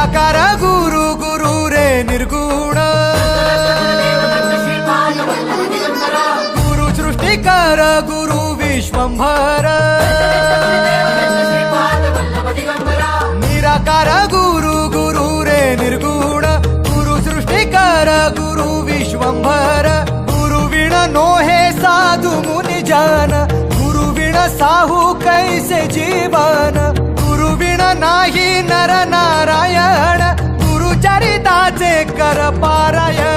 निराकार गुरु गुरु रे निर्गुण गुरु सृष्टिकर गुरु विश्वंभर निराकार गुरु गुरु रे निर्गुण गुरु सृष्टिकर गुरु विश्वंभर गुरु विण नोहे साधु मुनि जन गुरु विण साहू कैसे जीवन गुरु विण नाही नर नारायण गुरु चरिताचे कर पारायण